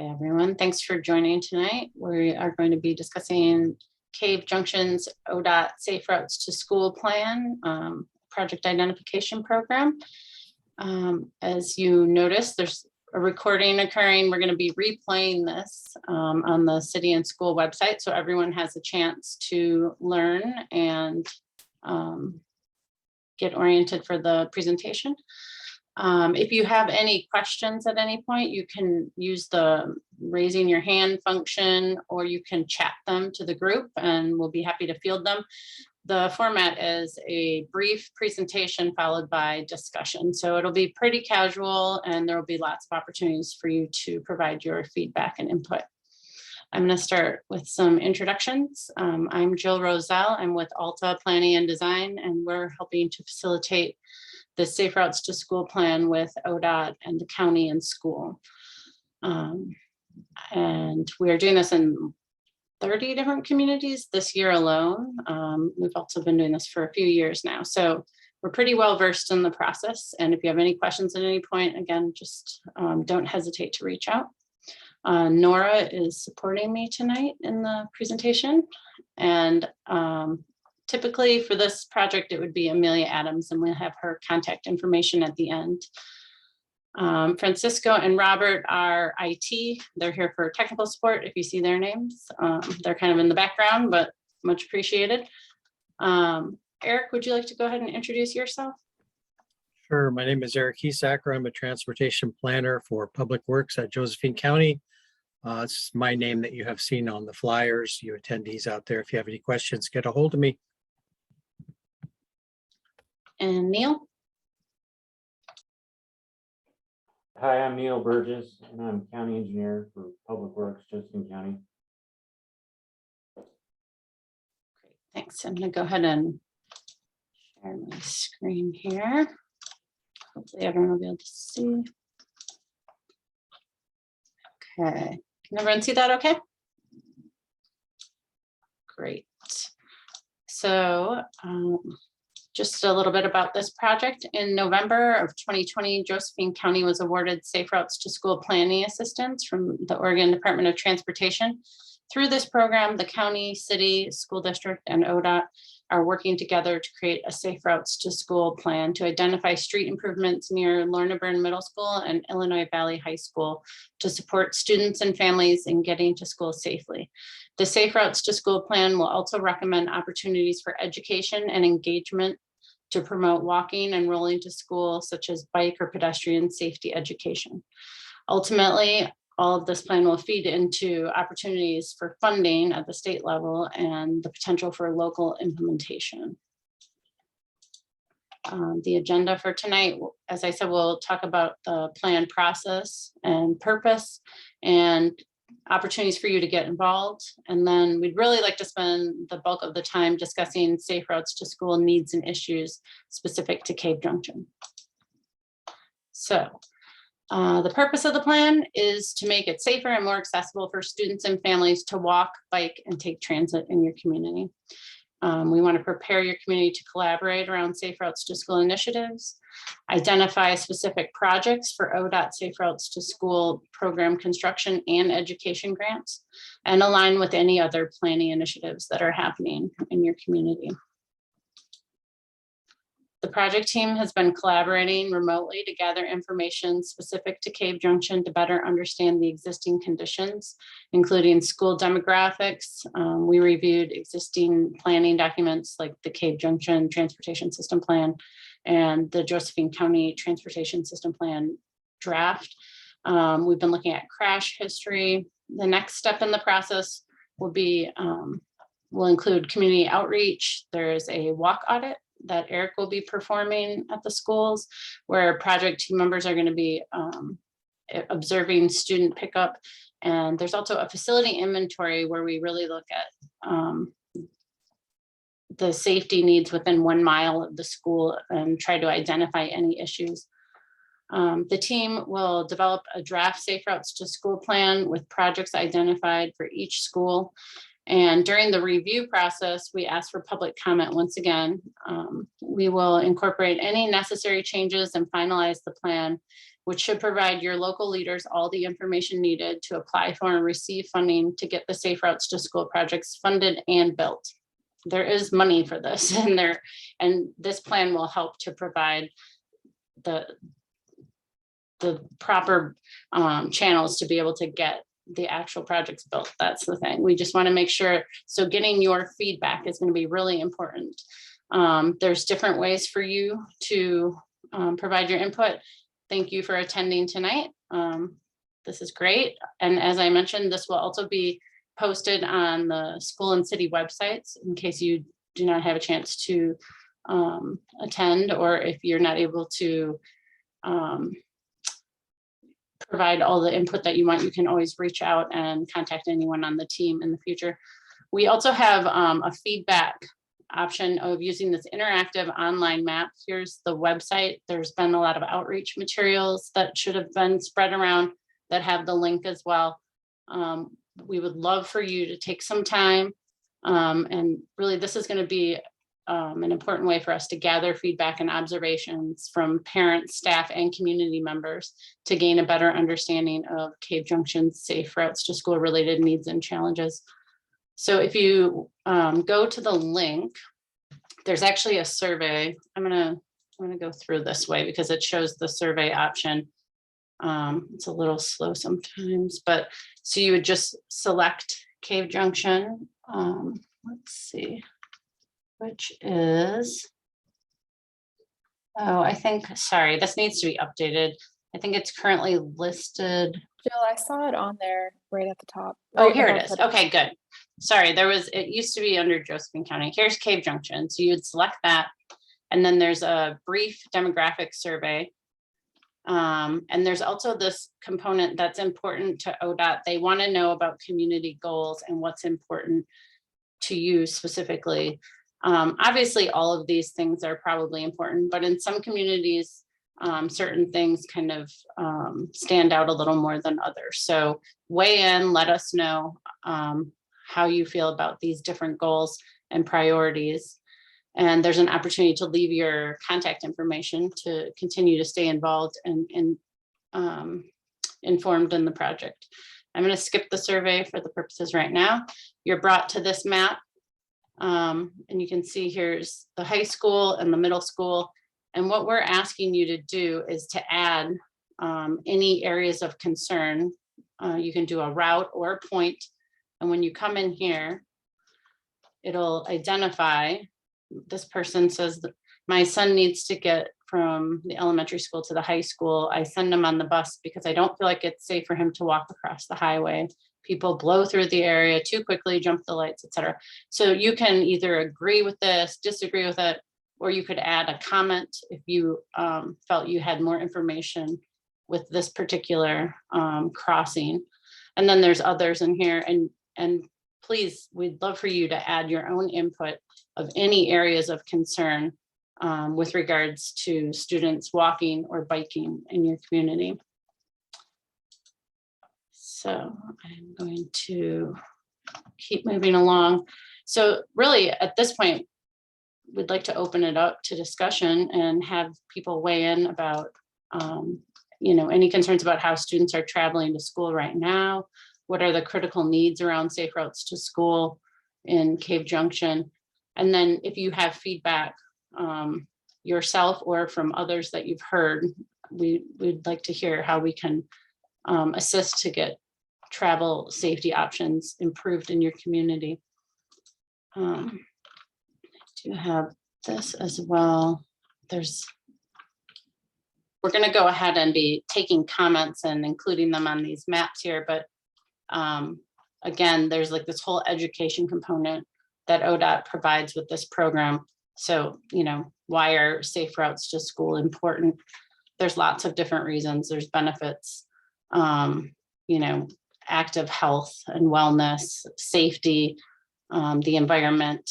Hi, everyone. Thanks for joining tonight. We are going to be discussing Cave Junction's ODOT Safe Routes to School Plan, project identification program. As you notice, there's a recording occurring. We're going to be replaying this on the city and school website, so everyone has a chance to learn and get oriented for the presentation. If you have any questions at any point, you can use the raising your hand function, or you can chat them to the group and we'll be happy to field them. The format is a brief presentation followed by discussion. So it'll be pretty casual and there will be lots of opportunities for you to provide your feedback and input. I'm going to start with some introductions. I'm Jill Roszel. I'm with Alta Planning Design, and we're helping to facilitate the Safe Routes to School plan with ODOT and the county and school. And we are doing this in 30 different communities this year alone. We've also been doing this for a few years now. So we're pretty well versed in the process. And if you have any questions at any point, again, just don't hesitate to reach out. Nora is supporting me tonight in the presentation. And typically for this project, it would be Amelia Adams, and we'll have her contact information at the end. Francisco and Robert are IT. They're here for technical support. If you see their names, they're kind of in the background, but much appreciated. Eric, would you like to go ahead and introduce yourself? Sure. My name is Eric Kiesacker. I'm a transportation planner for Public Works at Josephine County. It's my name that you have seen on the flyers. You attendees out there, if you have any questions, get a hold of me. And Neil? Hi, I'm Neil Burgess, and I'm county engineer for Public Works, Josephine County. Great, thanks. I'm going to go ahead and share my screen here. Hopefully everyone will be able to see. Okay, can everyone see that okay? Great. So just a little bit about this project. In November of 2020, Josephine County was awarded Safe Routes to School planning assistance from the Oregon Department of Transportation. Through this program, the county, city, school district, and ODOT are working together to create a Safe Routes to School plan to identify street improvements near Lorna Byrne Middle School and Illinois Valley High School to support students and families in getting to school safely. The Safe Routes to School plan will also recommend opportunities for education and engagement to promote walking and rolling to school, such as bike or pedestrian safety education. Ultimately, all of this plan will feed into opportunities for funding at the state level and the potential for local implementation. The agenda for tonight, as I said, we'll talk about the plan process and purpose and opportunities for you to get involved. And then we'd really like to spend the bulk of the time discussing Safe Routes to School needs and issues specific to Cave Junction. So the purpose of the plan is to make it safer and more accessible for students and families to walk, bike, and take transit in your community. We want to prepare your community to collaborate around Safe Routes to School initiatives, identify specific projects for ODOT Safe Routes to School program construction and education grants, and align with any other planning initiatives that are happening in your community. The project team has been collaborating remotely to gather information specific to Cave Junction to better understand the existing conditions, including school demographics. We reviewed existing planning documents like the Cave Junction Transportation System Plan and the Josephine County Transportation System Plan draft. We've been looking at crash history. The next step in the process will be, will include community outreach. There's a walk audit that Eric will be performing at the schools, where project team members are going to be observing student pickup. And there's also a facility inventory where we really look at the safety needs within 1 mile of the school and try to identify any issues. The team will develop a draft Safe Routes to School plan with projects identified for each school. And during the review process, we ask for public comment once again. We will incorporate any necessary changes and finalize the plan, which should provide your local leaders all the information needed to apply for and receive funding to get the Safe Routes to School projects funded and built. There is money for this and this plan will help to provide the proper channels to be able to get the actual projects built. That's the thing. We just want to make sure. So getting your feedback is going to be really important. There's different ways for you to provide your input. Thank you for attending tonight. This is great. And as I mentioned, this will also be posted on the school and city websites in case you do not have a chance to attend, or if you're not able to provide all the input that you want, you can always reach out and contact anyone on the team in the future. We also have a feedback option of using this interactive online map. Here's the website. There's been a lot of outreach materials that should have been spread around that have the link as well. We would love for you to take some time, and really this is going to be an important way for us to gather feedback and observations from parents, staff, and community members to gain a better understanding of Cave Junction's Safe Routes to School related needs and challenges. So if you go to the link, there's actually a survey. I'm gonna go through this way because it shows the survey option. It's a little slow sometimes, but so you would just select Cave Junction. Let's see. Which is, oh, I think, sorry, this needs to be updated. I think it's currently listed. Jill, I saw it on there right at the top. Oh, right here it above is. the- Okay, good. Sorry, it used to be under Josephine County. Here's Cave Junction. So you would select that. And then there's a brief demographic survey. And there's also this component that's important to ODOT. They want to know about community goals and what's important to you specifically. Obviously, all of these things are probably important, but in some communities, certain things kind of stand out a little more than others. So weigh in, let us know how you feel about these different goals and priorities. And there's an opportunity to leave your contact information to continue to stay involved and informed in the project. I'm going to skip the survey for the purposes right now. You're brought to this map. And you can see here's the high school and the middle school. And what we're asking you to do is to add any areas of concern. You can do a route or a point. And when you come in here, it'll identify, this person says that my son needs to get from the elementary school to the high school. I send him on the bus because I don't feel like it's safe for him to walk across the highway. People blow through the area too quickly, jump the lights, etc. So you can either agree with this, disagree with it, or you could add a comment if you felt you had more information with this particular crossing. And then there's others in here. And please, we'd love for you to add your own input of any areas of concern with regards to students walking or biking in your community. So I'm going to keep moving along. So really at this point, we'd like to open it up to discussion and have people weigh in about, any concerns about how students are traveling to school right now. What are the critical needs around safe routes to school in Cave Junction? And then if you have feedback yourself or from others that you've heard, we'd like to hear how we can assist to get travel safety options improved in your community. I do have this as well. We're going to go ahead and be taking comments and including them on these maps here, but again, there's like this whole education component that ODOT provides with this program. So, why are safe routes to school important? There's lots of different reasons. There's benefits, active health and wellness, safety, the environment.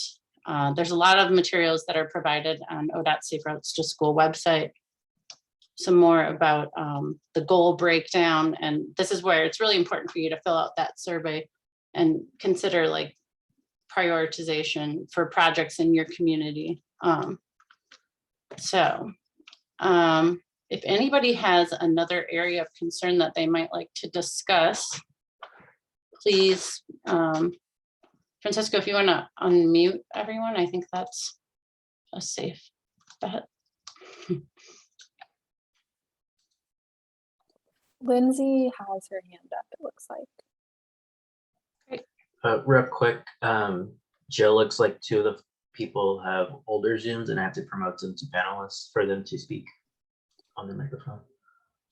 There's a lot of materials that are provided on ODOT Safe Routes to School website. Some more about the goal breakdown. And this is where it's really important for you to fill out that survey and consider, like, prioritization for projects in your community. If anybody has another area of concern that they might like to discuss, please, Francisco, if you want to unmute everyone, I think that's a safe bet. Lindsay has her hand up, it looks like. Real quick, Jill, looks like two of the people have older Zooms and I have to promote them to panelists for them to speak on the microphone.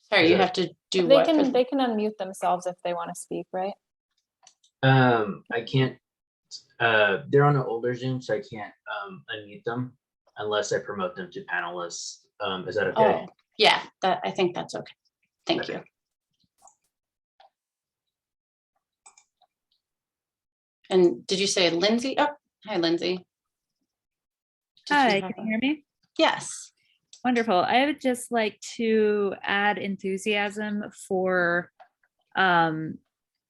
Sorry, Is you that- have to do They what? can unmute themselves if they want to speak, right? I can't, they're on an older Zoom, so I can't unmute them unless I promote them to panelists. Is that okay? Oh, yeah, I think that's okay. Thank you. And did you say Lindsay? Oh, hi, Lindsay. Did you Hi, have can you hear me? Yes. Wonderful. I would just like to add enthusiasm for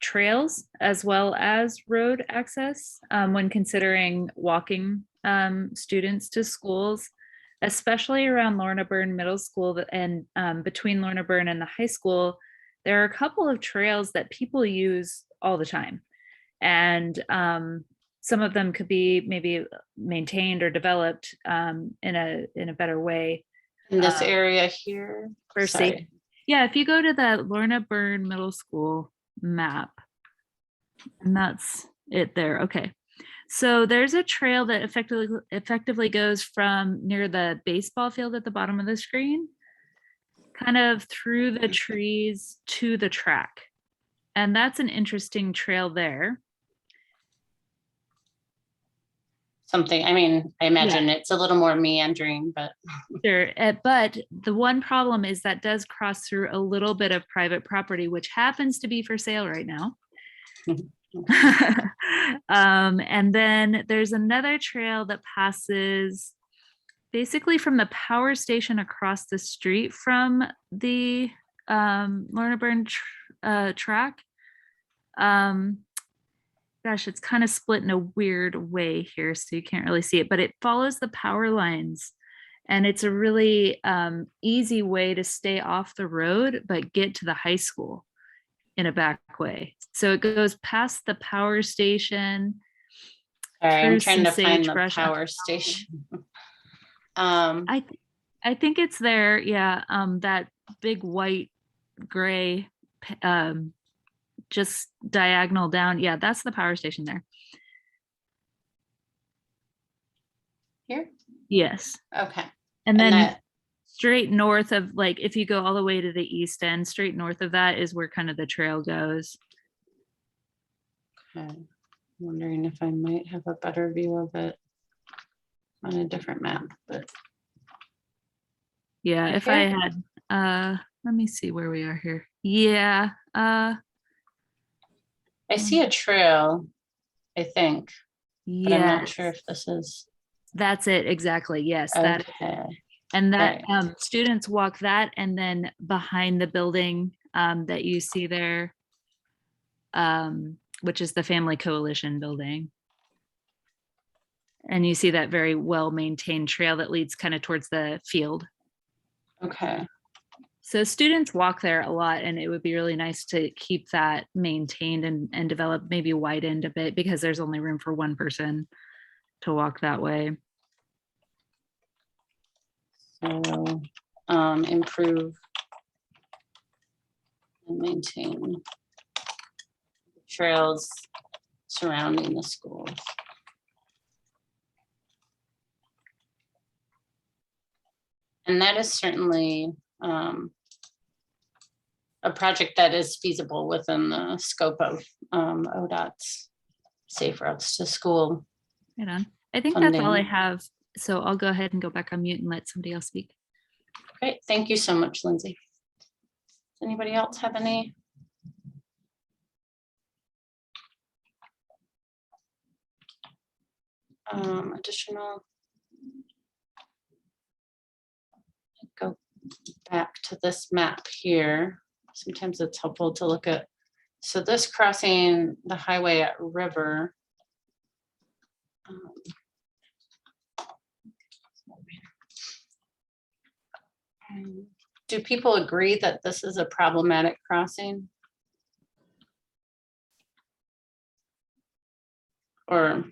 trails as well as road access when considering walking students to schools, especially around Lorna Byrne Middle School and between Lorna Byrne and the high school. There are a couple of trails that people use all the time. And some of them could be maybe maintained or developed in a better way. In this area here. For Sorry. safety. Yeah, if you go to the Lorna Byrne Middle School map, and that's it there. Okay. So there's a trail that effectively goes from near the baseball field at the bottom of the screen, kind of through the trees to the track. And that's an interesting trail there. Something, I mean, I imagine it's a little more meandering, but Sure, but the one problem is that does cross through a little bit of private property, which happens to be for sale right now. And then there's another trail that passes basically from the power station across the street from the Lorna Byrne track. Gosh, it's kind of split in a weird way here, so you can't really see it, but it follows the power lines. And it's a really easy way to stay off the road, but get to the high school in a back way. So it goes past the power station. sorry, I'm through trying to some find the sagebrush. power station. I think it's there. Yeah, that big white gray, just diagonal down. Yeah, that's the power station there. Here? Yes. Okay. And then that, straight north of, like, if you go all the way to the east end, straight north of that is where kind of the trail goes. okay. I'm wondering if I might have a better view of it on a different map, but Yeah, Right if I here? had, let me see where we are here. Yeah, I see a trail, I think, but I'm not sure yes, if this is that's it, exactly, yes, that, okay. and that, right. students walk that, and then behind the building, that you see there, which is the Family Coalition building. And you see that very well-maintained trail that leads kind of towards the field. Okay. So students walk there a lot, and it would be really nice to keep that maintained and develop, maybe widened a bit, because there's only room for one person to walk that way. So improve and maintain trails surrounding the schools. And that is certainly a project that is feasible within the scope of ODOT's Safe Routes to School. Right on. I think that's all I Funding. have. So I'll go ahead and go back on mute and let somebody else speak. Great, thank you so much, Lindsay. Does anybody else have any? Additional? Go back to this map here. Sometimes it's helpful to look at. So this crossing the highway at River Do people agree that this is a problematic crossing? Or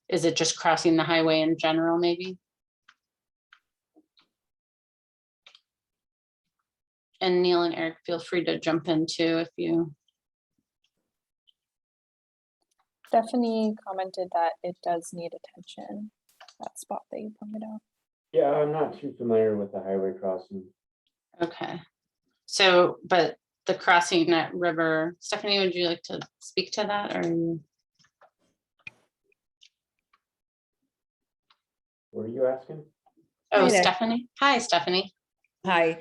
is it just crossing the highway in general, maybe? And Neil and Eric, feel free to jump in too if you. Stephanie commented that it does need attention, that spot that you pointed out. Yeah, I'm not too familiar with the highway crossing. Okay. So, but the crossing at River, Stephanie, would you like to speak to that or? What are you asking? Oh, Hi there. Stephanie. Hi, Stephanie. Hi.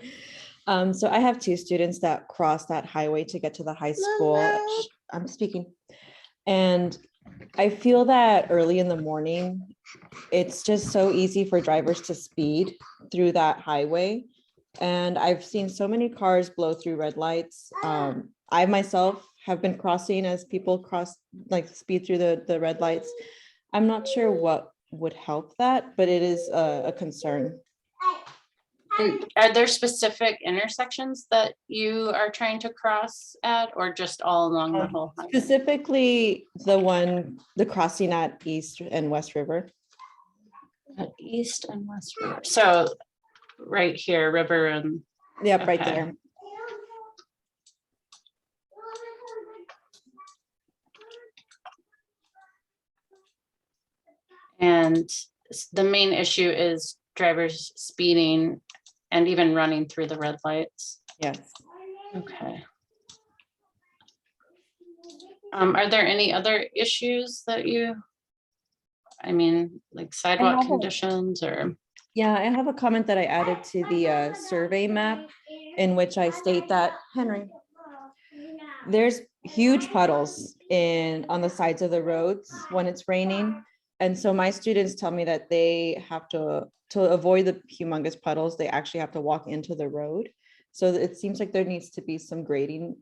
So I have two students that cross that highway to get to the high school. I'm speaking. And I feel that early in the morning, it's just so easy for drivers to speed through that highway. And I've seen so many cars blow through red lights. I myself have been crossing as people cross, like speed through the red lights. I'm not sure what would help that, but it is a concern. And are there specific intersections that you are trying to cross at or just all along the whole highway? Specifically, the crossing at East and West River. At East and West River. So right here, River and, Yep, right Okay. there. and the main issue is drivers speeding and even running through the red lights. Yes. Okay. Are there any other issues that you, I mean, like sidewalk have a- conditions or? Yeah, I have a comment that I added to the survey map in which I state that, Henry, there's huge puddles on the sides of the roads when it's raining. And so my students tell me that they have to avoid the humongous puddles, they actually have to walk into the road. So it seems like there needs to be some grading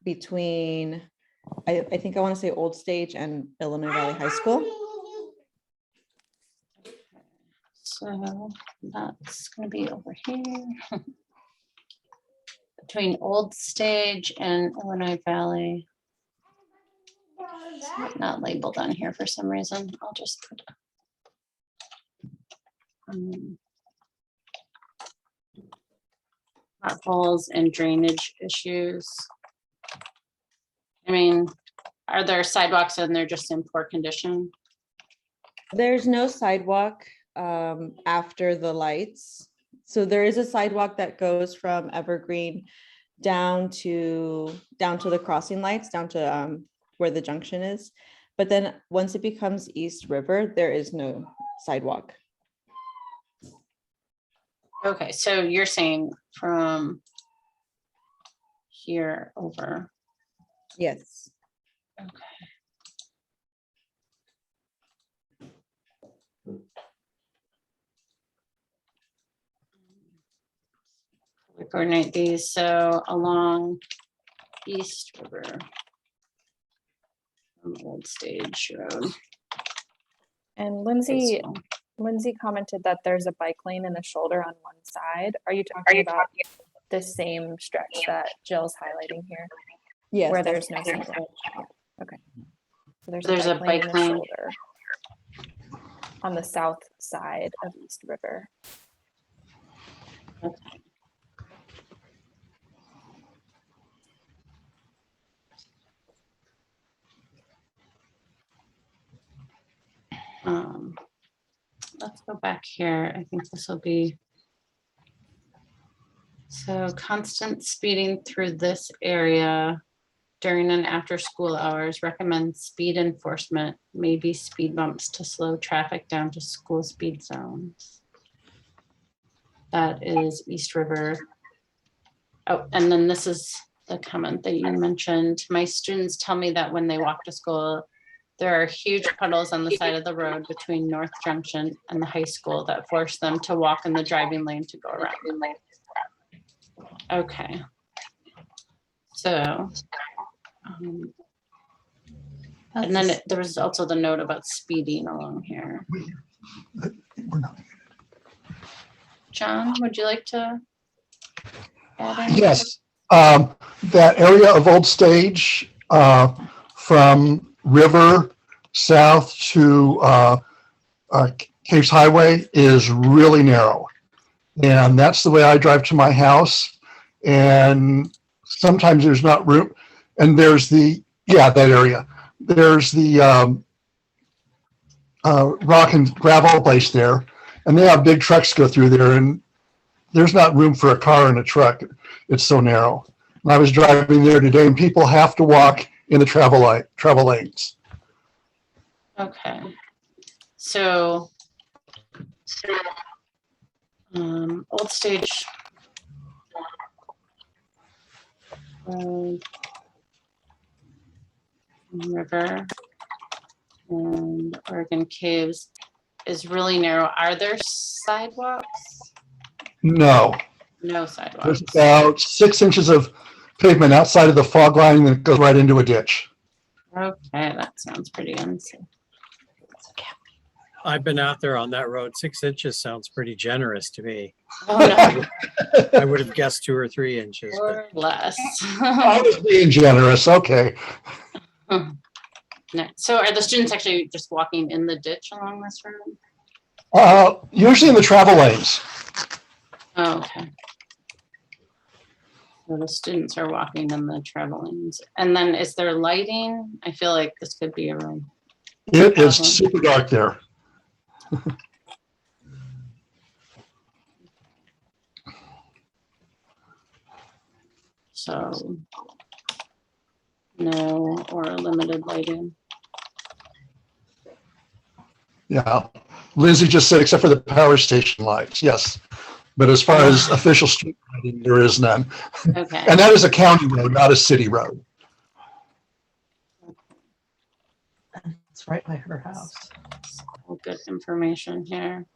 between, I think I want to say Old Stage and Illinois Valley High School. So that's gonna be over here. Between Old Stage and Illinois Valley. It's not labeled on here for some reason. I'll just put. Potholes and drainage issues. I mean, are there sidewalks and they're just in poor condition? There's no sidewalk after the lights. So there is a sidewalk that goes from Evergreen down to the crossing lights, down to where the junction is. But then once it becomes East River, there is no sidewalk. Okay, so you're saying from here over. Yes. Okay. We coordinate these, so along East River. From Old Stage Road. And High Lindsay school. commented that there's a bike lane in the shoulder on one side. Are you talking about the same stretch that Jill's highlighting here? Yes. Where that's there's no correct. sidewalk? Yeah, okay. So There's a bike in the lane. shoulder on the south side of East River. Let's go back here. I think this will be. So constant speeding through this area during and after school hours, recommend speed enforcement, maybe speed bumps to slow traffic down to school speed zones. That is East River. Oh, and then this is the comment that you mentioned. My students tell me that when they walk to school, there are huge puddles on the side of the road between North Junction and the high school that force them to walk in the driving lane to go around. Okay. So And then there was also the note about speeding along here. We're not. John, would you like to add anything? Yes, that area of Old Stage, from River south to Caves Highway is really narrow. And that's the way I drive to my house. And sometimes there's not room. And there's that area. There's the rock and gravel place there. And they have big trucks go through there, and there's not room for a car and a truck. It's so narrow. And I was driving there today, and people have to walk in the travel lanes. Okay. So, Old Stage Road, River, and Oregon Caves is really narrow. Are there sidewalks? No, No sidewalks. there's about 6 inches of pavement outside of the fog line that goes right into a ditch. Okay, that sounds pretty unsafe. I've been out there on that road. 6 inches sounds pretty generous to me. Oh, no. I would have guessed 2 or 3 inches, but Or less. I was being generous, okay. No. So are the students actually just walking in the ditch along this road? Usually in the travel lanes. Oh, okay. So the students are walking in the travel lanes. And then is there lighting? I feel like this could be a room. It is super dark there. So no or limited lighting. Yeah. Lindsay just said, except for the power station lights, yes. But as far as official street lighting, there is none. Okay. And that is a county road, not a city road. It's right by her house. Well, good information here.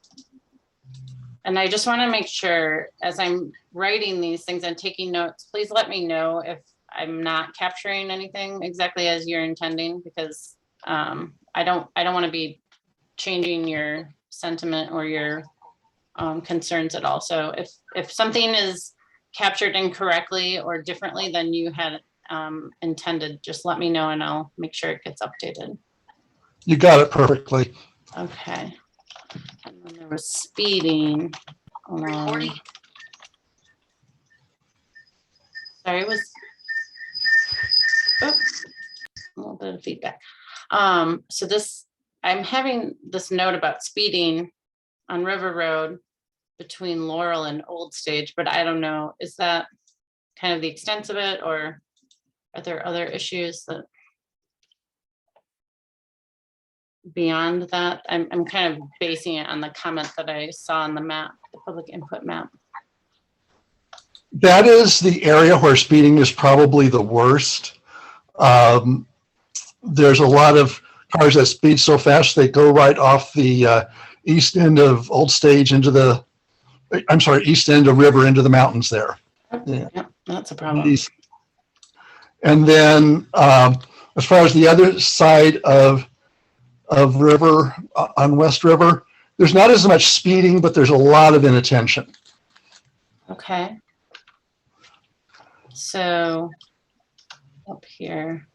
And I just want to make sure as I'm writing these things and taking notes, please let me know if I'm not capturing anything exactly as you're intending, because I don't want to be changing your sentiment or your concerns at all. So if something is captured incorrectly or differently than you had intended, just let me know and I'll make sure it gets updated. You got it perfectly. Okay. And then there was speeding. Sorry, was a little bit of feedback. So I'm having this note about speeding on River Road between Laurel and Old Stage, but I don't know, is that kind of the extent of it, or are there other issues that beyond that? I'm kind of basing it on the comment that I saw on the map, the public input map. That is the area where speeding is probably the worst. There's a lot of cars that speed so fast they go right off the east end of Old Stage into the, east end of River into the mountains there. Yeah. Yep, that's a problem. And then as far as the other side of River, on West River, there's not as much speeding, but there's a lot of inattention. Okay. So up here,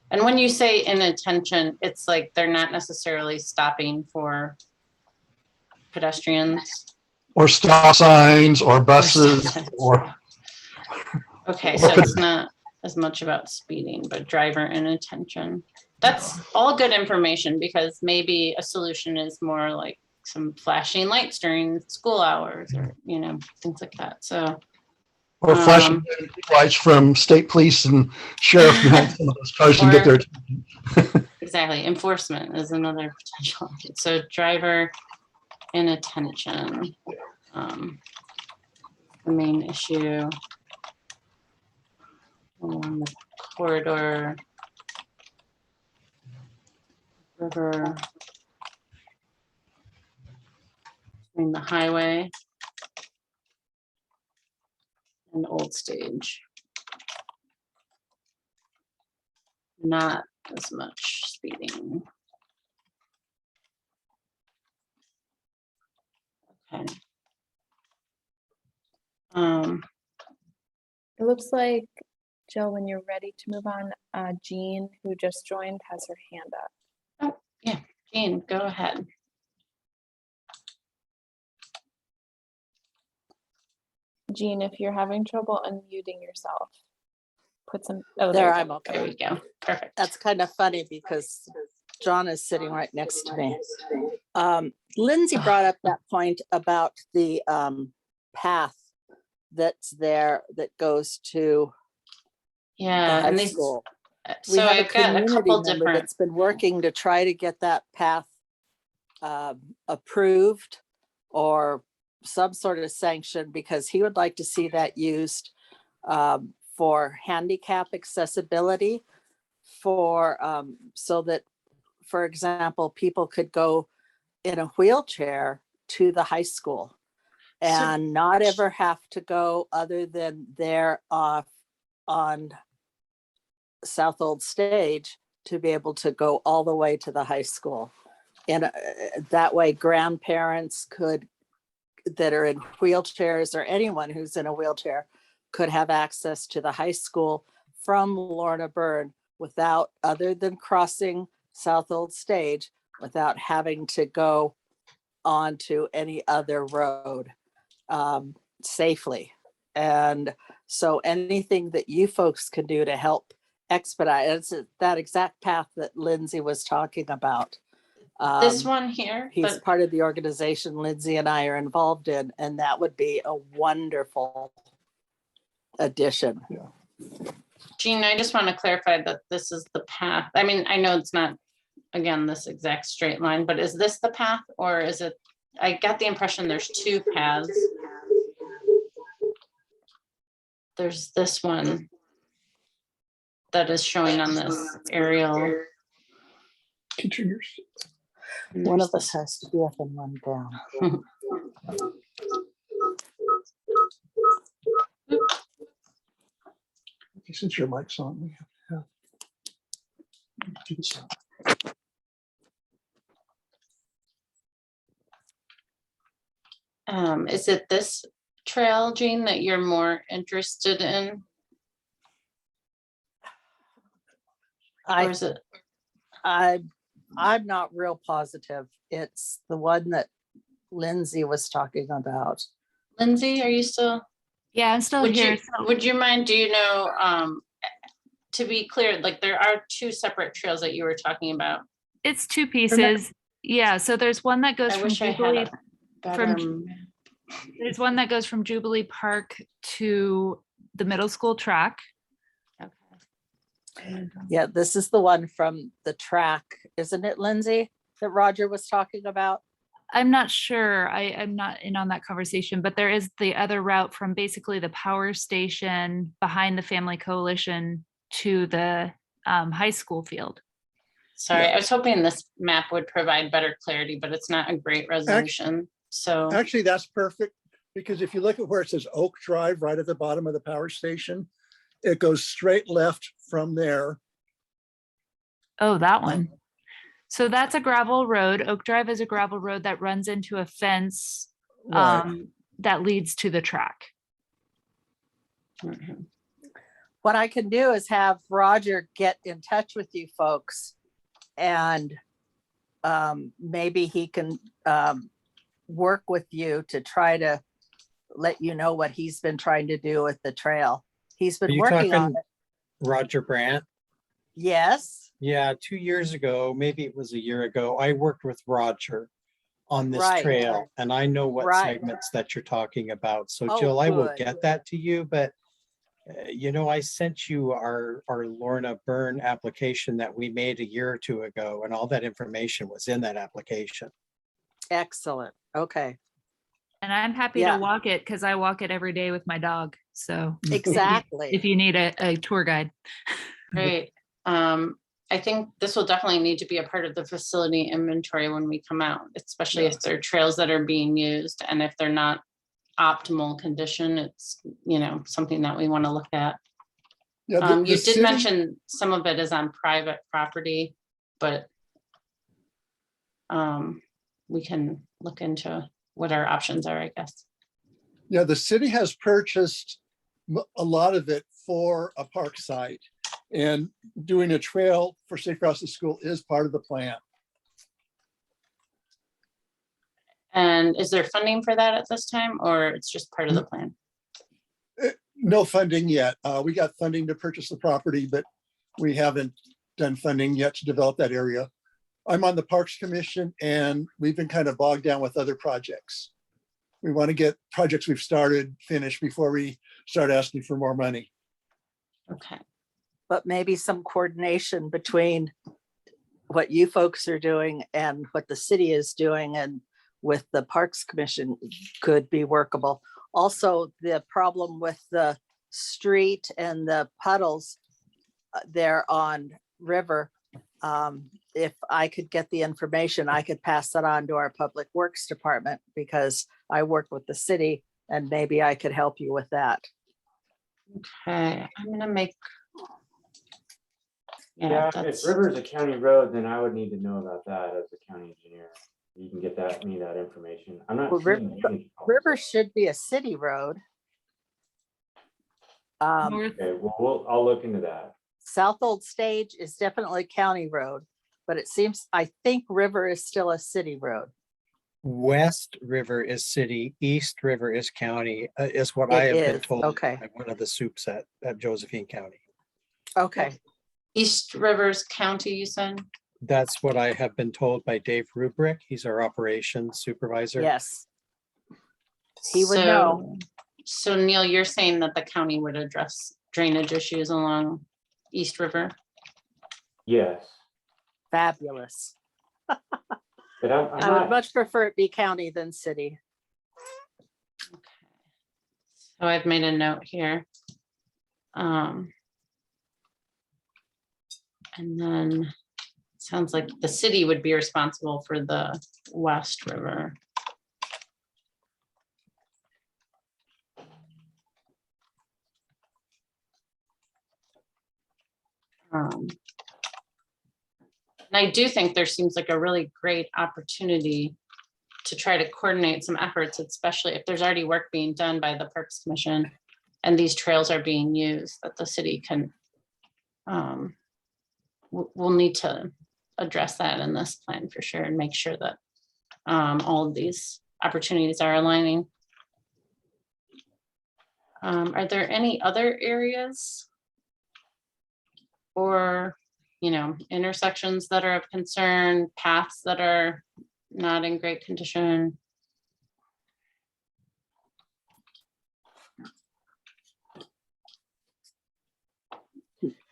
and when you say inattention, it's like they're not necessarily stopping for pedestrians Or stop signs, or buses, or. Okay, so it's not as much about speeding, but driver inattention. That's all good information, because maybe a solution is more like some flashing lights during school hours, or, things like that. So, Or flashing lights from state police and sheriff behind some of those cars and get their attention. exactly, enforcement is another potential. So driver inattention, the main issue along the corridor, River, between the highway and Old Stage. not as much speeding. Okay. It looks like, Jill, when you're ready to move on, Jean, who just joined, has her hand up. Oh, yeah, Jean, go ahead. Jean, if you're having trouble unmuting yourself, put some, oh, There, you I'm go. There okay. we go. Perfect. That's kind of funny because John is sitting right next to me. Lindsay brought up that point about the path that's there that goes to the Yeah, high and these, school. We so have a I've got a community couple member different, that's been working to try to get that path approved or some sort of sanction, because he would like to see that used for handicap accessibility, for so that, for example, people could go in a wheelchair to the high school and not ever have to go other than there off on South Old Stage to be able to go all the way to the high school. And that way grandparents could, that are in wheelchairs, or anyone who's in a wheelchair, could have access to the high school from Lorna Byrne without, other than crossing South Old Stage, without having to go onto any other road safely. And so anything that you folks can do to help expedite, it's that exact path that Lindsay was talking about. this one here, He's but part of the organization Lindsay and I are involved in, and that would be a wonderful addition. Jean, I just want to clarify that this is the path. I mean, I know it's not, again, this exact straight line, but is this the path, or is it, I got the impression there's two paths. There's this one that is showing on this aerial. And One there's of us has to be up and one down. Since your mic's on, we have to do this. Is it this trail, Jean, that you're more interested in? Or is it? I'm not real positive. It's the one that Lindsay was talking about. Lindsay, are you still? Yeah, I'm still Would here. you, would you mind, do you know, to be clear, like there are two separate trails that you were talking about. It's two pieces. Yeah, so there's one that goes I from wish I had Jubilee. a better, There's one that goes from Jubilee Park to the middle school track. okay. Yeah, this is the one from the track, isn't it, Lindsay, that Roger was talking about? I'm not sure. I'm not in on that conversation, but there is the other route from basically the power station behind the Family Coalition to the high school field. Sorry, Yeah. I was hoping this map would provide better clarity, but it's not a great resolution. So, Actually, that's perfect, because if you look at where it says Oak Drive, right at the bottom of the power station, it goes straight left from there. Oh, that one. So that's a gravel road. Oak Drive is a gravel road that runs into a fence Right. that leads to the track. mhm. What I can do is have Roger get in touch with you folks, and maybe he can work with you to try to let you know what he's been trying to do with the trail. He's Are been you working on talking it. Roger Brandt? Yes, Yeah, 2 years ago, maybe it was a year ago, I worked with Roger on this Right. trail, and I know what Right. segments that you're talking about. So Oh, Jill, I will good. get that to you, but you know, I sent you our Lorna Byrne application that we made a year or two ago, and all that information was in that application. excellent. Okay, And I'm happy Yeah. to walk it because I walk it every day with my dog. So exactly. if you need a tour guide. Great. I think this will definitely need to be a part of the facility inventory when we come out, especially if they're trails that are being used, and if they're not optimal condition, it's, you know, something that we want to look at. Yeah, the You did city- mention some of it is on private property, but we can look into what our options are, I guess. Yeah, the city has purchased a lot of it for a park site. And doing a trail for Safe Routes to School is part of the plan. And is there funding for that at this time, or it's just part of the plan? No funding yet. We got funding to purchase the property, but we haven't done funding yet to develop that area. I'm on the Parks Commission and we've been kind of bogged down with other projects. We want to get projects we've started finished before we start asking for more money. Okay. But maybe some coordination between what you folks are doing and what the city is doing and with the Parks Commission could be workable. Also, the problem with the street and the puddles there on River, if I could get the information, I could pass that on to our Public Works Department because I work with the city and maybe I could help you with that. Okay, I'm gonna make. Yeah, if that's River's a county road, then I would need to know about that as a county engineer. You can get me that information. I'm not. Well, seeing any- River should be a city road. North, Okay, well, I'll look into that. South Old Stage is definitely county road, but I think River is still a city road. West River is city, East River is county, is what I It have been is, told. okay. By one of the soups at Josephine County. Okay, East Rivers County, you said? That's what I have been told by Dave Rubrick. He's our operations supervisor. yes. He would know. So Neil, you're saying that the county would address drainage issues along East River? Yes, Fabulous. but I'm I would not, much prefer it be county than city. So I've made a note here. And then it sounds like the city would be responsible for the West River. And I do think there seems like a really great opportunity to try to coordinate some efforts, especially if there's already work being done by the Parks Commission and these trails are being used, that the city can, we'll need to address that in this plan for sure and make sure that all of these opportunities are aligning. Are there any other areas or, intersections that are of concern, paths that are not in great condition?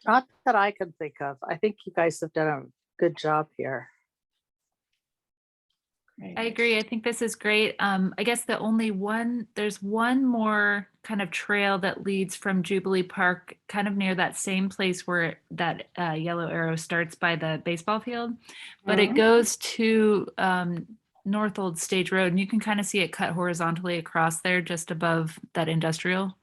Not that I can think of. I think you guys have done a good job here. I agree. I think this is great. I guess there's one more kind of trail that leads from Jubilee Park, kind of near that same place where that yellow arrow starts by the baseball field, but it goes to North Old Stage Road, and you can kind of see it cut horizontally across there just above that industrial.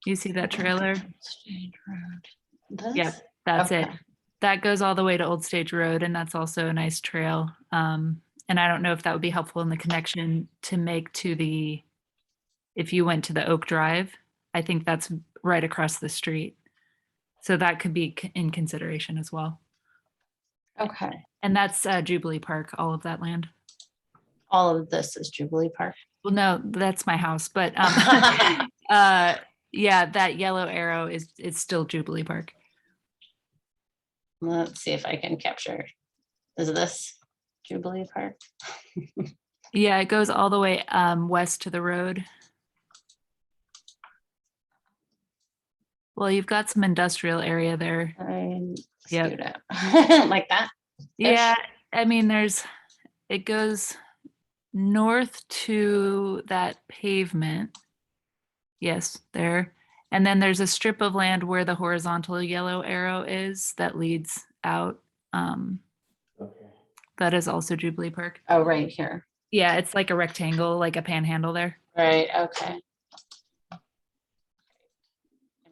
You see that trailer? Stage Road. Yeah, This? that's it. Okay. That goes all the way to Old Stage Road, and that's also a nice trail. And I don't know if that would be helpful in the connection to make to if you went to the Oak Drive, I think that's right across the street. So that could be in consideration as well. Okay. And that's Jubilee Park, all of that land. All of this is Jubilee Park. Well, no, that's my house, but yeah, that yellow arrow it's still Jubilee Park. Let's see if I can capture. Is this Jubilee Park? Yeah, it goes all the way west to the road. Well, you've got some industrial area there. Yep. Like that? Yeah, I mean, it goes north to that pavement. Yes, there. And then there's a strip of land where the horizontal yellow arrow is that leads out. okay. That is also Jubilee Park. Oh, right here. Yeah, it's like a rectangle, like a panhandle there. Right, okay.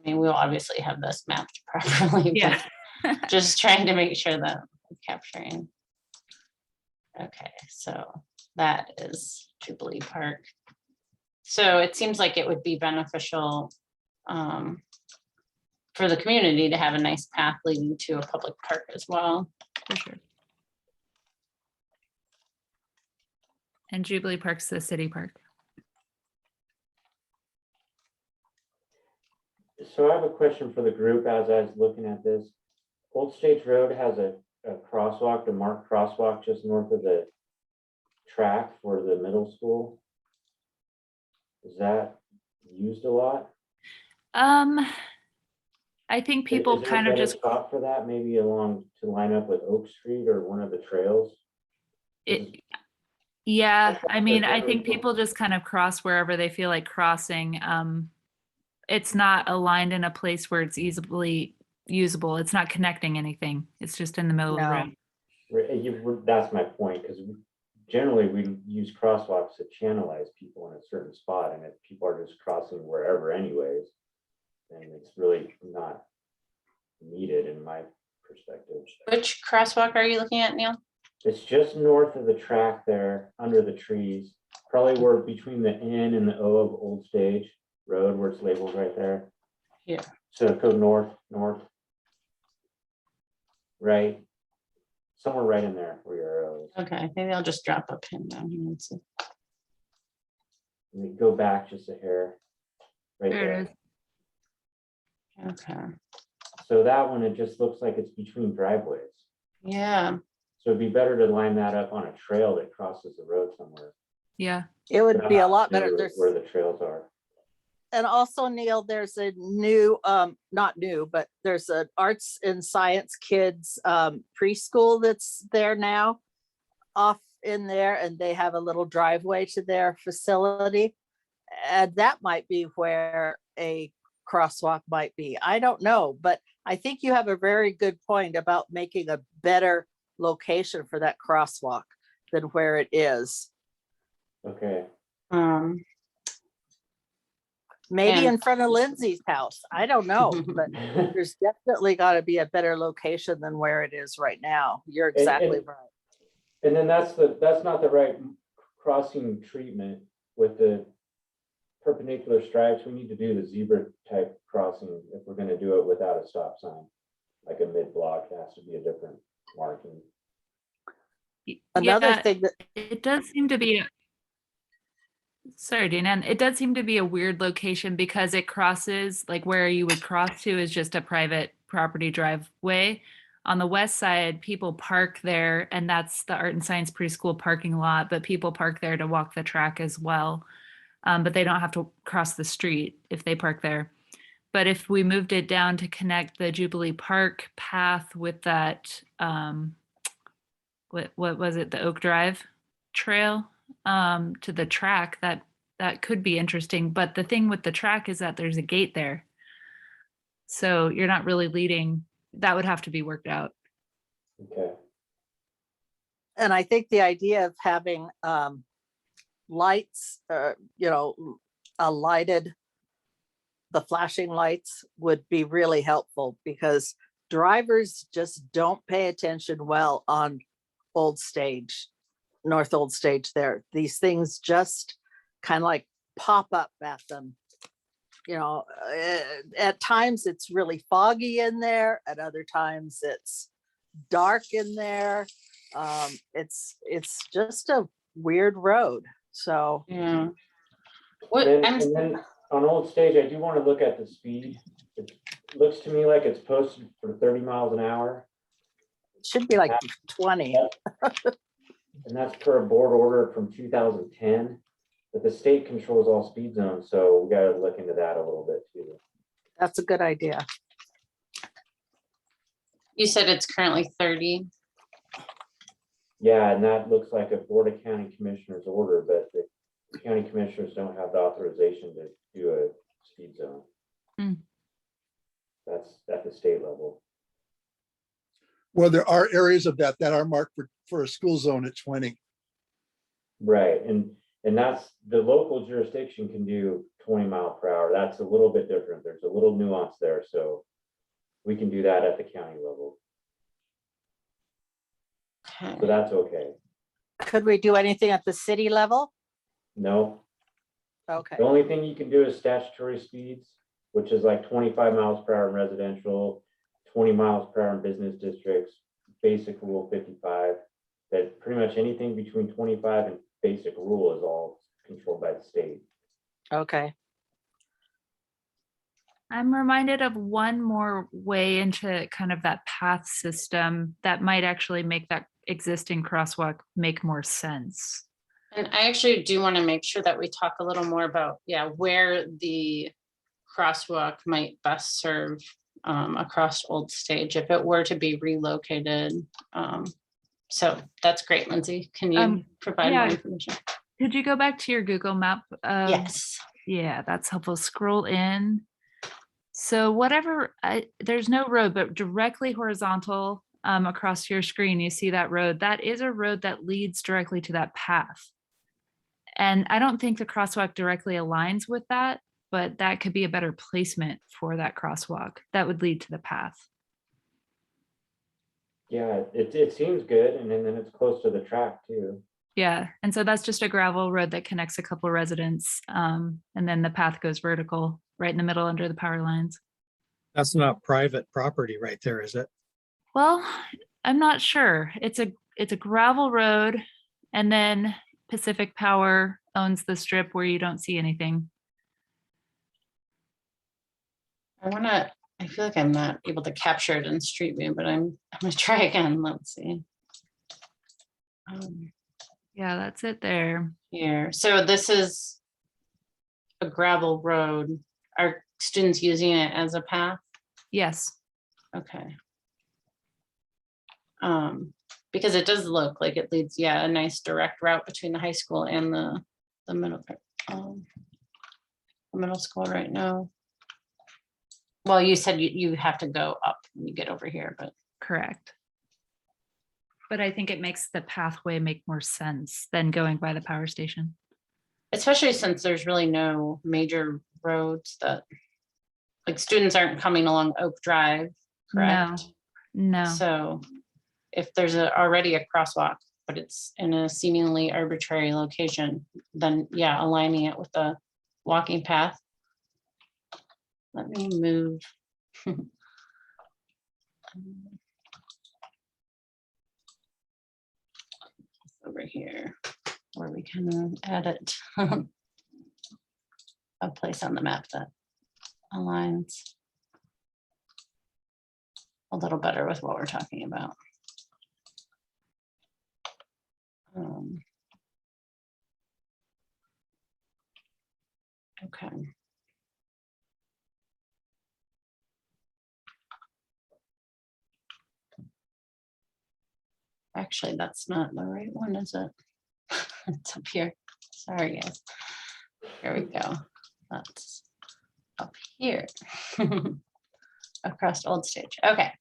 I mean, we'll obviously have this mapped properly, Yeah. but just trying to make sure that I'm capturing. Okay, so that is Jubilee Park. So it seems like it would be beneficial for the community to have a nice path leading to a public park as well. For sure. And Jubilee Park's the city park. So I have a question for the group as I was looking at this. Old Stage Road has a crosswalk, the marked crosswalk just north of the track for the middle school. Is that used a lot? I think Is people there a kind of better just spot for that, maybe along to line up with Oak Street or one of the trails? yeah, I mean, I Or- think people just kind of cross wherever they feel like crossing. It's not aligned in a place where it's easily usable. It's not connecting anything. It's just in the middle of the No. road. That's my point, because generally we use crosswalks to channelize people in a certain spot, and if people are just crossing wherever anyways, then it's really not needed in my perspective. Which crosswalk are you looking at, Neil? It's just north of the track there, under the trees, probably where between the N and the O of Old Stage Road, where it's labeled right there. Yeah. So go north, right, somewhere right in there where your arrow is. Okay, maybe I'll just drop a pin down here and see. And then go back just a hair. Right There there. it is. Okay, So that one, it just looks like it's between driveways. yeah, So it'd be better to line that up on a trail that crosses the road somewhere. Yeah. It would be a lot Near better. There's, where the trails are. and also Neil, there's a new, not new, but there's an arts and science kids preschool that's there now off in there, and they have a little driveway to their facility. And that might be where a crosswalk might be. I don't know, but I think you have a very good point about making a better location for that crosswalk than where it is. Okay. Maybe And- in front of Lindsay's house. I don't know, but there's definitely got to be a better location than where it is right now. You're exactly and- right. And then that's not the right crossing treatment with the perpendicular stripes. We need to do the zebra type crossing if we're gonna do it without a stop sign. Like a mid-block, it has to be a different marking. Another Yeah, thing that, it does seem to be. Sorry, Dana. And it does seem to be a weird location because it crosses, like where you would cross to is just a private property driveway. On the west side, people park there, and that's the art and science preschool parking lot, but people park there to walk the track as well. But they don't have to cross the street if they park there. But if we moved it down to connect the Jubilee Park path with that, what was it, the Oak Drive trail to the track, that could be interesting. But the thing with the track is that there's a gate there. So you're not really leading, that would have to be worked out. Okay. and I think the idea of having lights, the flashing lights would be really helpful because drivers just don't pay attention well on Old Stage, North Old Stage there. These things just kind of like pop up at them. At times it's really foggy in there, at other times it's dark in there. It's just a weird road. So yeah. What, And then on Old Stage, I do want to look at the speed. It looks to me like it's posted for 30 miles an hour. it should be like 20. And that's per a board order from 2010, but the state controls all speed zones, so we gotta look into that a little bit too. That's a good idea. you said it's currently 30. Yeah, and that looks like a Board of County Commissioners order, but the county commissioners don't have the authorization to do a speed zone. Hmm. That's at the state level. Well, there are areas of that are marked for a school zone at 20. Right, and And that's, the local jurisdiction can do 20 miles per hour. That's a little bit different. There's a little nuance there, so we can do that at the county level. Okay. So that's okay. Could we do anything at the city level? No, Okay, the only thing you can do is statutory speeds, which is like 25 miles per hour in residential, 20 miles per hour in business districts, basic rule 55. That pretty much anything between 25 and basic rule is all controlled by the state. okay. I'm reminded of one more way into kind of that path system that might actually make that existing crosswalk make more sense. And I actually do want to make sure that we talk a little more about, yeah, where the crosswalk might best serve across Old Stage if it were to be relocated. So that's great, Lindsay. Can you provide more yeah. information? Could you go back to your Google map? Yes. Yeah, that's helpful. Scroll in. So whatever, there's no road, but directly horizontal across your screen, you see that road. That is a road that leads directly to that path. And I don't think the crosswalk directly aligns with that, but that could be a better placement for that crosswalk that would lead to the path. Yeah, it seems good, and then it's close to the track too. Yeah, and so that's just a gravel road that connects a couple residents, and then the path goes vertical right in the middle under the power lines. That's not private property right there, is it? Well, I'm not sure. It's a gravel road, and then Pacific Power owns the strip where you don't see anything. I feel like I'm not able to capture it in Street View, but I'm gonna try again. Let's see. Yeah, that's it there. Here, so this is a gravel road. Are students using it as a path? Yes. Okay. Because it does look like it leads, yeah, a nice direct route between the high school and the middle school right now. Well, you said you have to go up when you get over here, but Correct. But I think it makes the pathway make more sense than going by the power station. especially since there's really no major roads that, like, students aren't coming along Oak Drive, correct? No. So if there's already a crosswalk, but it's in a seemingly arbitrary location, then yeah, aligning it with the walking path. Let me move. Over here, where we can edit a place on the map that aligns a little better with what we're talking about. Okay. Actually, that's not the right one, is it? It's up here. Sorry, guys. Here we go. That's up here. Across Old Stage. Okay.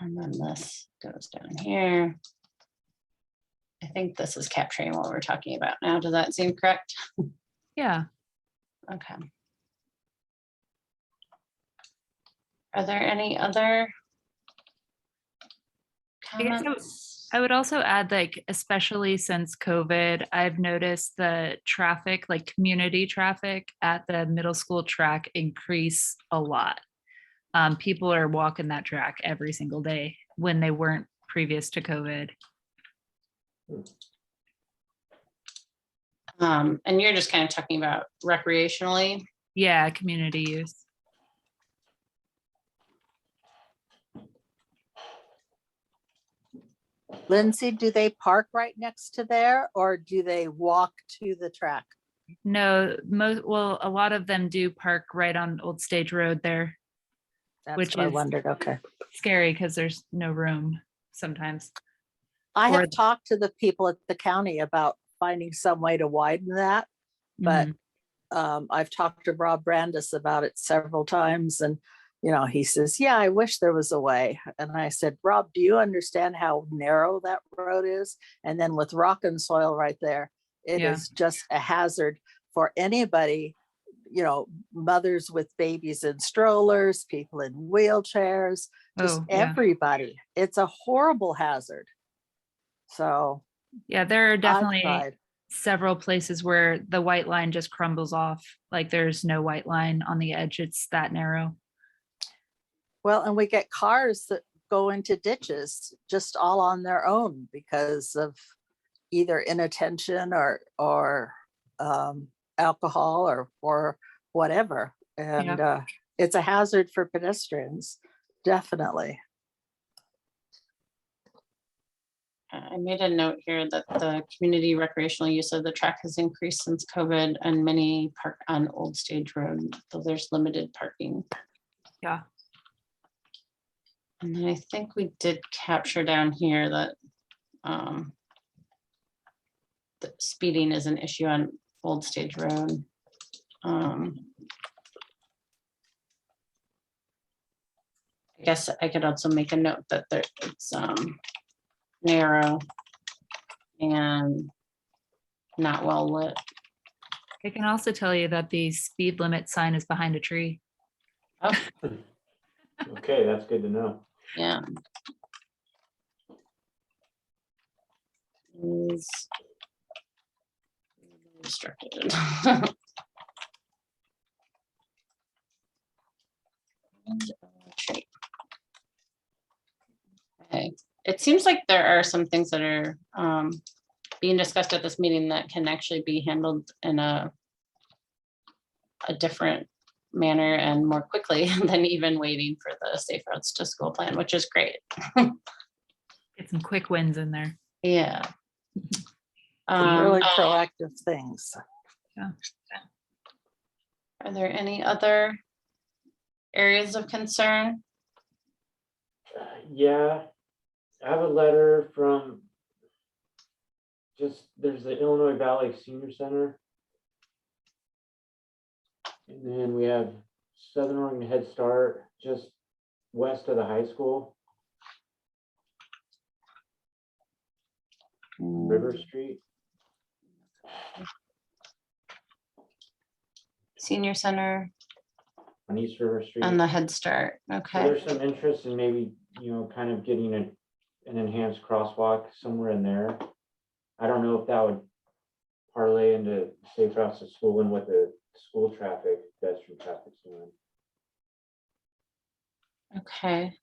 And then this goes down here. I think this is capturing what we're talking about now. Does that seem correct? Yeah. Okay. Are there any other I guess comments? I would also add, like, especially since COVID, I've noticed the traffic, like community traffic at the middle school track increase a lot. People are walking that track every single day when they weren't previous to COVID. And you're just kind of talking about recreationally? Yeah, community use. Lindsay, do they park right next to there or do they walk to the track? No, well, a lot of them do park right on Old Stage Road there. That's Which what I is- wondered. Okay. Scary because there's no room sometimes. I Or- have talked to the people at the county about finding some way to widen that, but Mhm. I've talked to Rob Brandis about it several times, and he says, yeah, I wish there was a way. And I said, Rob, do you understand how narrow that road is? And then with rock and soil right there, it Yeah. is just a hazard for anybody, mothers with babies in strollers, people in wheelchairs, just Oh, yeah. everybody. It's a horrible hazard. So Yeah, there are I've definitely tried. several places where the white line just crumbles off. Like there's no white line on the edge. It's that narrow. Well, and we get cars that go into ditches just all on their own because of either inattention or alcohol or whatever. And it's a hazard for pedestrians, definitely. I made a note here that the community recreational use of the track has increased since COVID, and many park on Old Stage Road, though there's limited parking. Yeah. And then I think we did capture down here that the speeding is an issue on Old Stage Road. I guess I could also make a note that it's narrow and not well lit. I can also tell you that the speed limit sign is behind a tree. Oh, Okay, that's good to know. yeah. Is restricted. Okay, it seems like there are some things that are being discussed at this meeting that can actually be handled in a different manner and more quickly than even waiting for the Safe Routes to School plan, which is great. Get some quick wins in there. Yeah. Some really proactive things. Are there any other areas of concern? Yeah, I have a letter from there's the Illinois Valley Senior Center. And then we have Southern Oregon Head Start just west of the high school, River Street. Senior Center On East River Street. and the Head Start. So Okay. there's some interest in maybe, kind of getting an enhanced crosswalk somewhere in there. I don't know if that would parlay into Safe Routes to School and what the school traffic, pedestrian traffic's doing. Okay.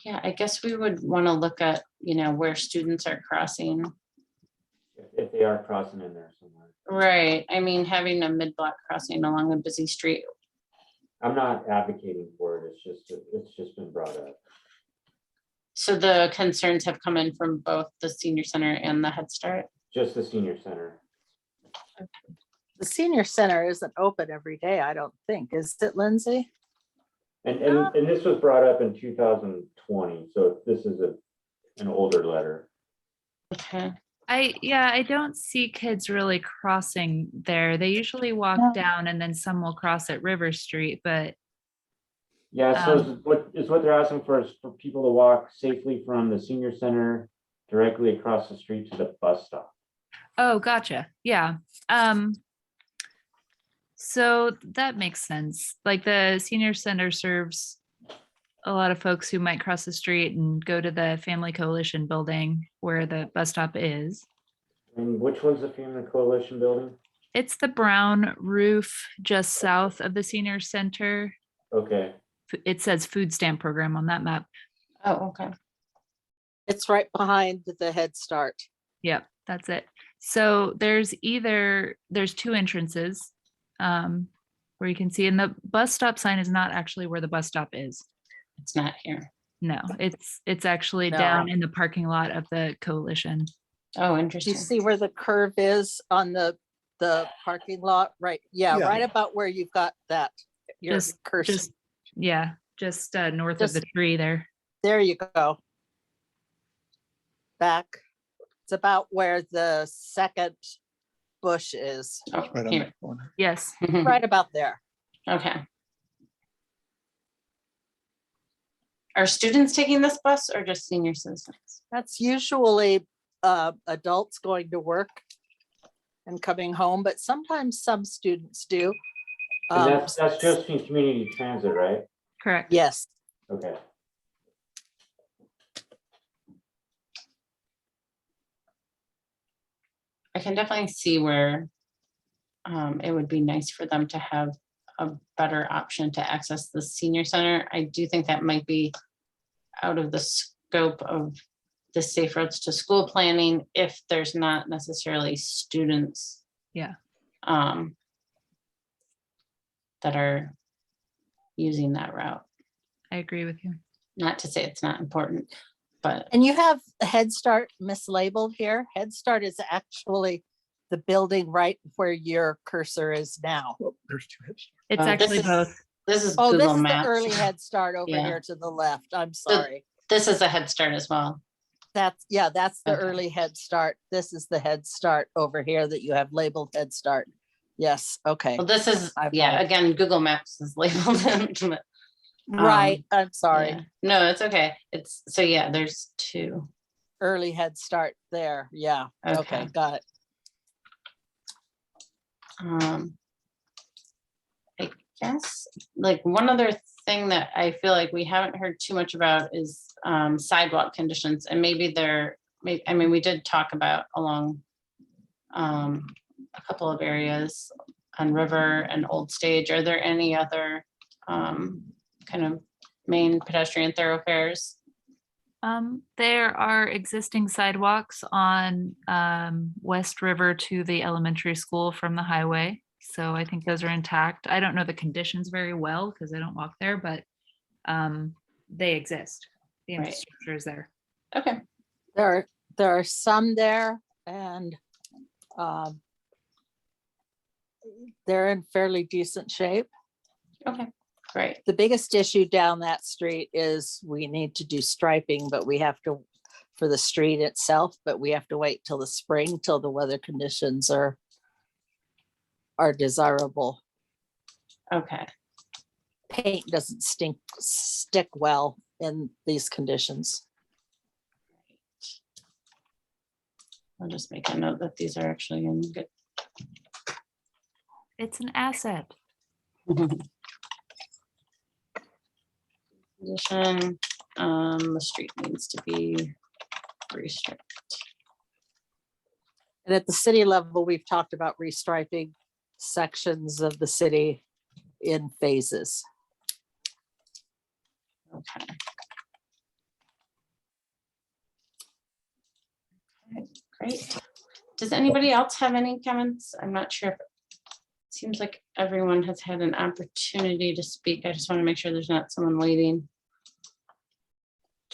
Yeah, I guess we would want to look at, where students are crossing. If they are crossing in there somewhere. Right. I mean, having a mid-block crossing along a busy street. I'm not advocating for it. It's just been brought up. So the concerns have come in from both the Senior Center and the Head Start? Just the Senior Center. The Senior Center isn't open every day, I don't think. Is it, Lindsay? And this was brought up in 2020. So this is an older letter. Okay. I don't see kids really crossing there. They usually walk down and then some will cross at River Street, but Yeah, so what they're asking for is for people to walk safely from the Senior Center directly across the street to the bus stop. oh, gotcha. Yeah. So that makes sense. Like the Senior Center serves a lot of folks who might cross the street and go to the Family Coalition building where the bus stop is. And which one's the Family Coalition building? It's the brown roof just south of the Senior Center. Okay. It says food stamp program on that map. Oh, okay. It's right behind the Head Start. Yep, that's it. So there's two entrances where you can see, and the bus stop sign is not actually where the bus stop is. It's not here. No, it's actually No. down in the parking lot of the coalition. Oh, Do interesting. you see where the curve is on the parking lot? Right, yeah, Yeah. right about where you've got that. Your Just cursor. just north of the Just- tree there. There you go. Back. It's about where the second bush is, Oh, Right on here. that corner. Yes. right about there. Okay. Are students taking this bus or just senior citizens? That's usually adults going to work and coming home, but sometimes some students do. And that's Josephine Community Transit, right? Correct. Yes, Okay. I can definitely see where it would be nice for them to have a better option to access the senior center. I do think that might be out of the scope of the safe roads to school planning if there's not necessarily students Yeah. that are using that route. I agree with you. Not to say it's not important, but and you have Head Start mislabeled here. Head Start is actually the building right where your cursor is now. Oh, there's two heads. It's this actually is- both. This is Oh, this Google is the Maps. early Head Start over Yeah. here to the left. I'm sorry. This is a Head Start as well. That's the Okay. early Head Start. This is the Head Start over here that you have labeled Head Start. Yes, okay. Well, this is, I've got yeah, it. again, Google Maps is labeled. but, Right, I'm sorry. yeah. No, it's okay. It's, so yeah, there's two. Early Head Start there. Yeah, okay, Okay. got it. I guess, like, one other thing that I feel like we haven't heard too much about is sidewalk conditions, and maybe I mean, we did talk about along a couple of areas on River and Old Stage. Are there any other kind of main pedestrian thoroughfares? There are existing sidewalks on West River to the elementary school from the highway. So I think those are intact. I don't know the conditions very well because I don't walk there, but they exist. The Right. infrastructure is there. Okay. There are some there and they're in fairly decent shape. Okay, great. The biggest issue down that street is we need to do striping, but we have to, for the street itself, but we have to wait till the spring, till the weather conditions are desirable. Okay. Paint doesn't stick well in these conditions. I'll just make a note that these are actually in good. It's an asset. Condition. The street needs to be restriped. And at the city level, we've talked about restriping sections of the city in phases. Okay. Okay, great. Does anybody else have any comments? I'm not sure. It seems like everyone has had an opportunity to speak. I just want to make sure there's not someone waiting.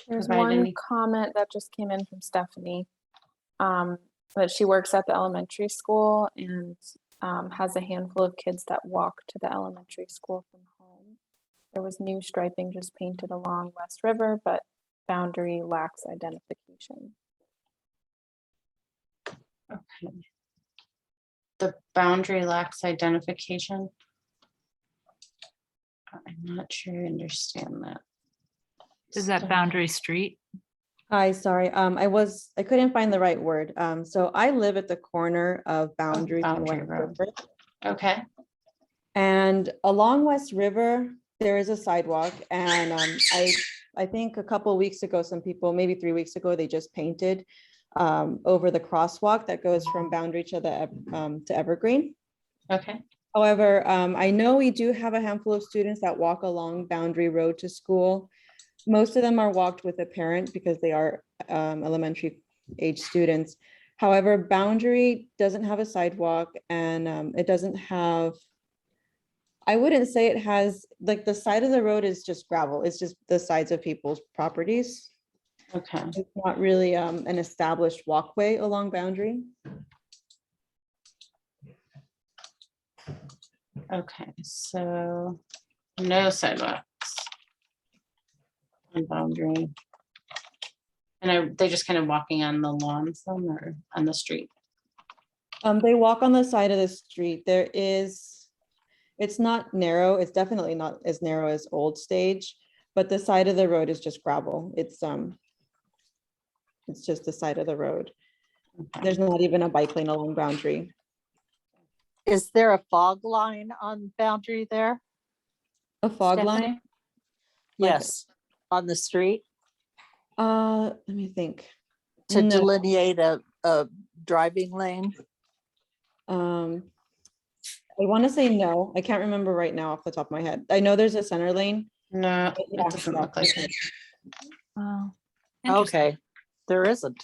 There's Provide one any- comment that just came in from Stephanie. That she works at the elementary school and has a handful of kids that walk to the elementary school from home. There was new striping just painted along West River, but boundary lacks identification. Okay. The boundary lacks identification. I'm not sure I understand that. Is that Boundary Street? Hi, sorry. I couldn't find the right word. So I live at the corner of Boundary and Boundary West Road. River. Okay, And along West River, there is a sidewalk. And I think a couple of weeks ago, some people, maybe 3 weeks ago, they just painted over the crosswalk that goes from Boundary to Evergreen. okay, However, I know we do have a handful of students that walk along Boundary Road to school. Most of them are walked with a parent because they are elementary age students. However, Boundary doesn't have a sidewalk and it doesn't have, I wouldn't say it has, like the side of the road is just gravel. It's just the sides of people's properties. okay. It's not really an established walkway along Boundary. Okay, so no sidewalks on Boundary. And are they just kind of walking on the lawns then or on the street? They walk on the side of the street. It's not narrow. It's definitely not as narrow as Old Stage, but the side of the road is just gravel. It's just the side of the road. There's not even a bike lane along Boundary. Is there a fog line on Boundary there? A fog line? Stephanie? Like- Yes, on the street Let me think. to No. delineate a driving lane. I want to say no. I can't remember right now off the top of my head. I know there's a center lane. No, Yeah. it doesn't look like it. Oh, interesting. Okay, there isn't.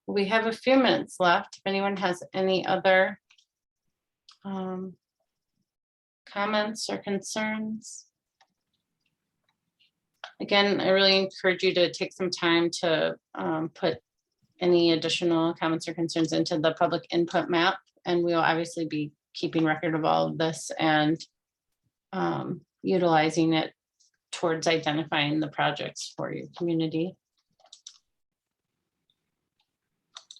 We have a few minutes left. If anyone has any other comments or concerns. Again, I really encourage you to take some time to put any additional comments or concerns into the public input map. And we will obviously be keeping record of all of this and utilizing it towards identifying the projects for your community.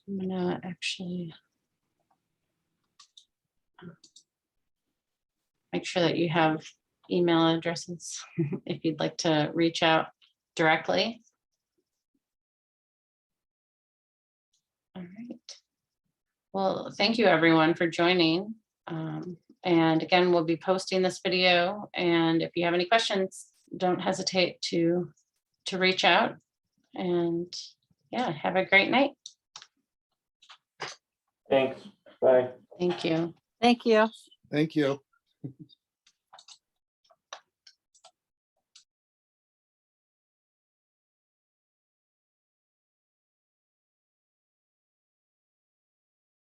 I'm gonna actually make sure that you have email addresses if you'd like to reach out directly. All right. Well, thank you everyone for joining. And again, we'll be posting this video. And if you have any questions, don't hesitate to reach out. And yeah, have a great night. Thanks. Bye. Thank you. Thank you. Thank you.